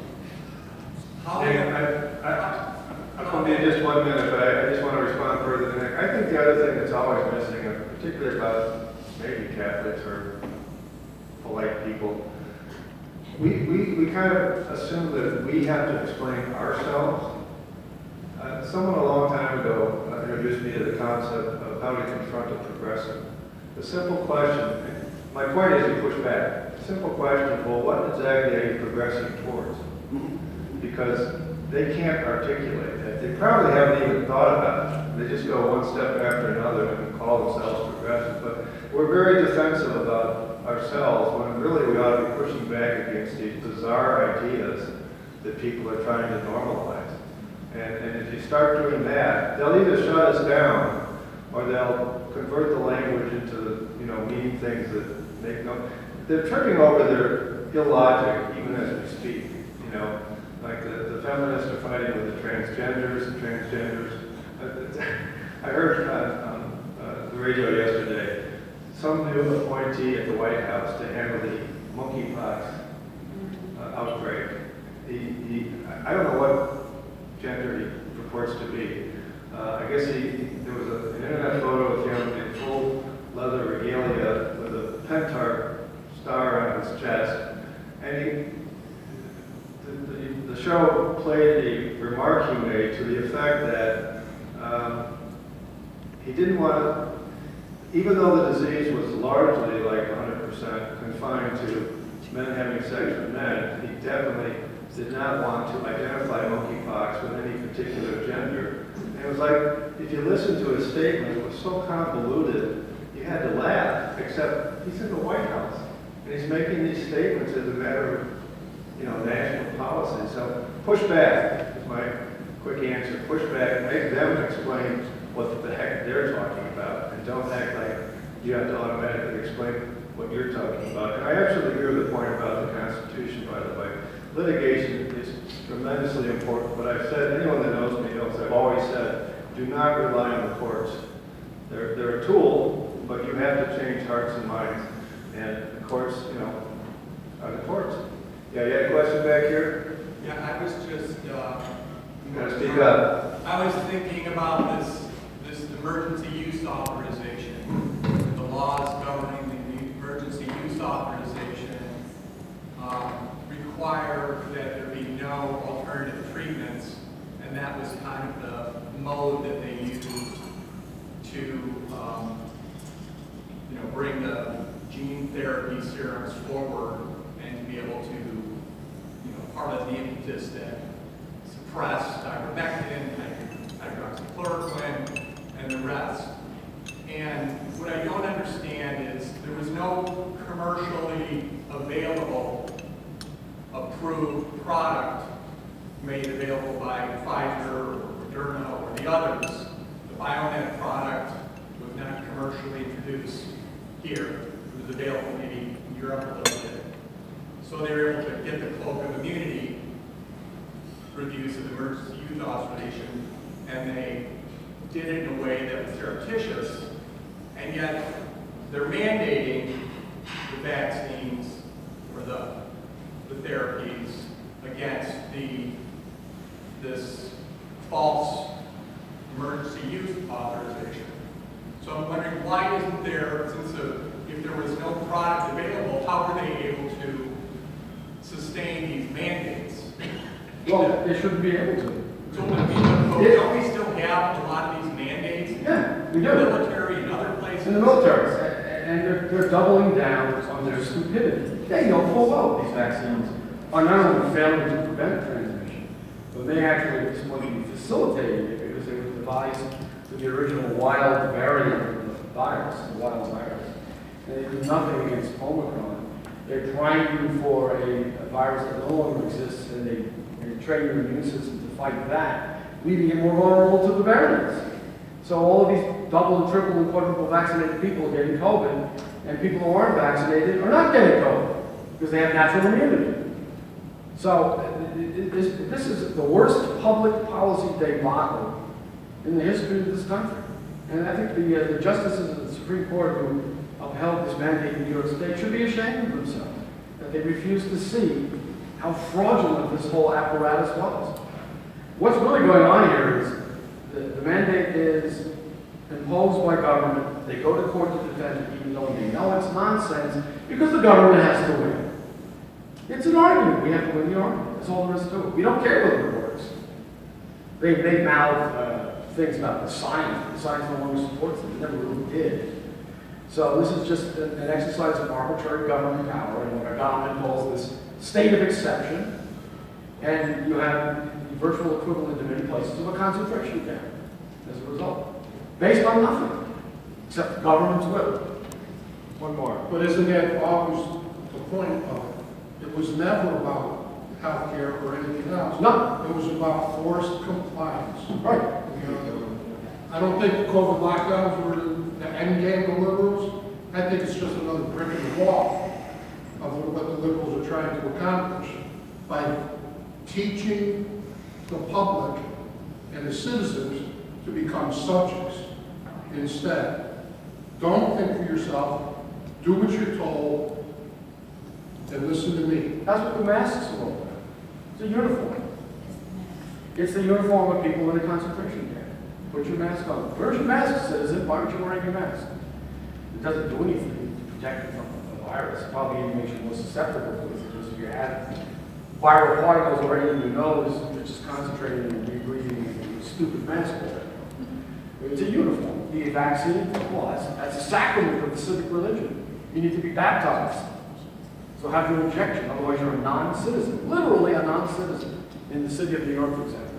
I'll come in just 1 minute, but I just want to respond further than that. I think the other thing that's always missing, particularly about maybe Catholics or polite people, we kind of assume that we have to explain ourselves. Someone a long time ago introduced me to the concept of how to confront a progressive. The simple question, my point is you push back. The simple question is, well, what exactly are you progressing towards? Because they can't articulate that. They probably haven't even thought about it. They just go one step after another and call themselves progressive. But we're very defensive about ourselves when really we ought to be pushing back against these bizarre ideas that people are trying to normalize. And if you start doing that, they'll either shut us down or they'll convert the language into, meaning things that make no. they're tripping over their illogic even as we speak, you know, like the feminists are fighting with the transgenders. I heard on the radio yesterday, some new appointee at the White House to handle the monkeypox outbreak. I don't know what gender he purports to be. I guess there was an internet photo of him in full leather regalia with a pentar star on his chest, and the show played a remark he made to the effect that he didn't want to, even though the disease was largely like 100% confined to men having sex with men, he definitely did not want to identify monkeypox with any particular gender. And it was like, if you listen to his statement, it was so convoluted, you had to laugh, except he's in the White House, and he's making these statements as a matter of, you know, national policy. So push back is my quick answer. Push back, make them explain what the heck they're talking about, and don't act like you have to automatically explain what you're talking about. And I absolutely agree with the point about the Constitution, by the way. Litigation is tremendously important, but I've said, anyone that knows me knows, I've always said, do not rely on the courts. They're a tool, but you have to change hearts and minds. And the courts, you know, are the courts. Yeah, you had a question back here? Yeah, I was just, You gotta speak up. I was thinking about this emergency use authorization. The laws governing the emergency use authorization require that there be no alternative treatments, and that was kind of the mode that they used to, bring the gene therapy serums forward and be able to, part of the impetus that suppressed ivermectin, hydroxychloroquine, and the rest. And what I don't understand is there was no commercially available approved product made available by Pfizer or Moderna or the others. The Bionet product was not commercially introduced here. It was available maybe in Europe a little bit. So they were able to get the cloak of immunity through the use of emergency use authorization, and they did it in a way that was surreptitious, and yet they're mandating the vaccines or the therapies against this false emergency use authorization. So I'm wondering, why isn't there, if there was no product available, how were they able to sustain these mandates? Well, they shouldn't be able to. So, don't we still have a lot of these mandates? Yeah, we In do. the military and other places? In the military, and they're doubling down on their stupidity. They know full well these vaccines are not only failing to prevent transmission, but may actually somewhat be facilitating it because they were devised with the original wild variant of the virus, the wild virus. And they do nothing against Omicron. They're trying you for a virus that no longer exists, and they train your immune system to fight that, leaving it more vulnerable to the variants. So all of these double and triple and quadruple vaccinated people are getting COVID, and people who aren't vaccinated are not getting COVID because they have natural immunity. So this is the worst public policy debacle in the history of this country. And I think the justices of the Supreme Court who upheld this mandate in New York State should be ashamed of themselves, that they refused to see how fraudulent this whole apparatus was. What's really going on here is the mandate is imposed by government. They go to court to defend it, even though they know it's nonsense, because the government has to win. It's an argument. We have to win the argument. That's all there is to it. We don't care whether it works. They mouth things about the science. The science no longer supports it. It never really did. So this is just an exercise of arbitrary government power, and what our government calls this state of exception. And you have the virtual equivalent in many places of a concentration camp as a result, based on nothing except government's will. One more. But isn't that always the point of it? It was never about healthcare or anything else. No. It was about forced compliance. Right. I don't think the COVID lockdowns were the end game of liberals. I think it's just another brick in the wall. of what the liberals are trying to accomplish by teaching the public and the citizens to become subjects. Instead, don't think for yourself, do what you're told, and listen to me. That's what the masks are all about. It's a uniform. It's the uniform of people in a concentration camp. Put your mask on. Where's your mask, citizen? Why aren't you wearing your mask? It doesn't do anything to protect you from the virus. It probably even makes you more susceptible to it, because if you had viral particles already in your nose, you're just concentrating and rebreathing in a stupid mask already. It's a uniform. You get vaccinated, well, that's a sacrament of the civic religion. You need to be baptized. So have your injection, otherwise you're a non-citizen, literally a non-citizen, in the city of New York, for example.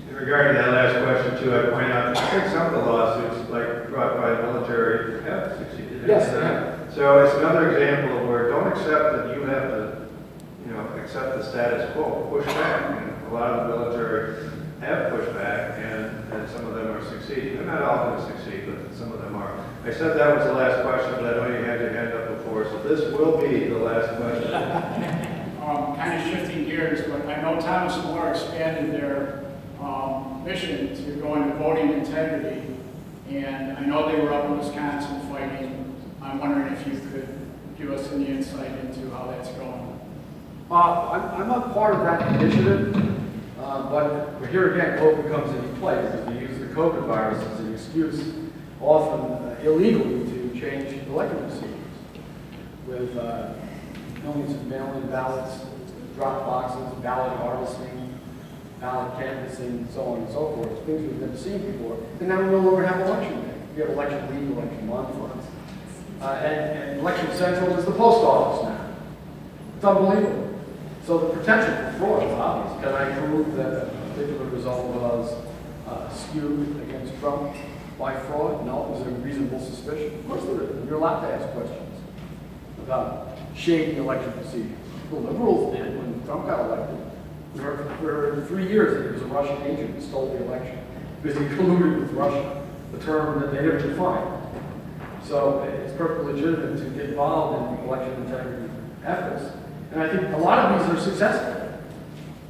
In regard to that last question too, I point out, I think some of the lawsuits, like brought by the military, have succeeded. Yes, they have. So it's another example of where don't accept that you have to, accept the status quo, push back. And a lot of the military have pushed back, and some of them are succeeding. They're not all going to succeed, but some of them are. I said that was the last question, but I know you had your hand up before, so this will be the last question. Kind of shifting gears, but I know Thomas More expanded their mission to go into voting integrity, and I know they were up in Wisconsin fighting. I'm wondering if you could give us any insight into how that's going. I'm not part of that initiative, but here again, COVID comes into play, because we use the COVID virus as an excuse, often illegally, to change election procedures with millions of mail-in ballots, drop boxes, ballot harvesting, ballot canvassing, so on and so forth, things we've never seen before. And now we no longer have election day. We have election week, election month, and election central is the post office now. It's unbelievable. So the potential for fraud is obvious. Can I prove that a particular result was skewed against Trump by fraud? No. Is there reasonable suspicion? Of course there is. You're allowed to ask questions about shady election procedures. The liberals did when Trump got elected. For 3 years that he was a Russian agent who stole the election because he colluded with Russia, the term that they never defined. So it's perfectly legitimate to get involved in election integrity efforts. And I think a lot of these are successful.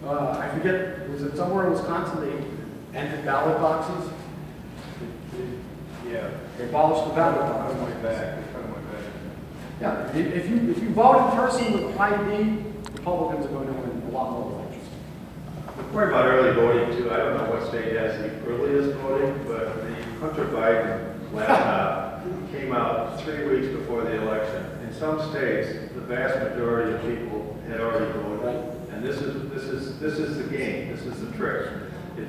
I forget, was it somewhere in Wisconsin they ended ballot boxes? Yeah. They abolished the ballot box. Kind of went back. Kind of went back. Yeah, if you vote in person with ID, Republicans are going to win a lot more elections. The point about early voting too, I don't know what state has the earliest voting, but the Hunter Biden laptop came out 3 weeks before the election. In some states, the vast majority of people had already voted. Right. And this is the game. This is the trick. If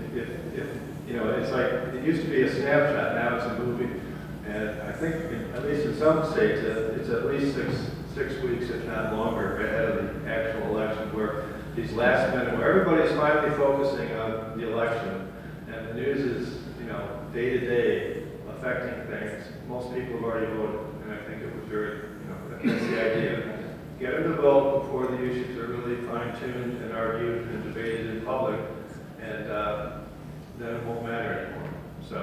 it's like it used to be a snapshot. Now it's a movie. And I think, at least in some states, it's at least six weeks, if not longer, ahead of the actual election, where these last minute, where everybody's finally focusing on the election, and the news is, day to day affecting things. Most people have already voted, and I think it was very, that's the idea. Get them to vote before the issues are really fine-tuned and argued and debated in public, and then it won't matter anymore. So,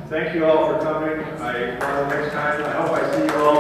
thank you all for coming. Next time, I hope I see you all.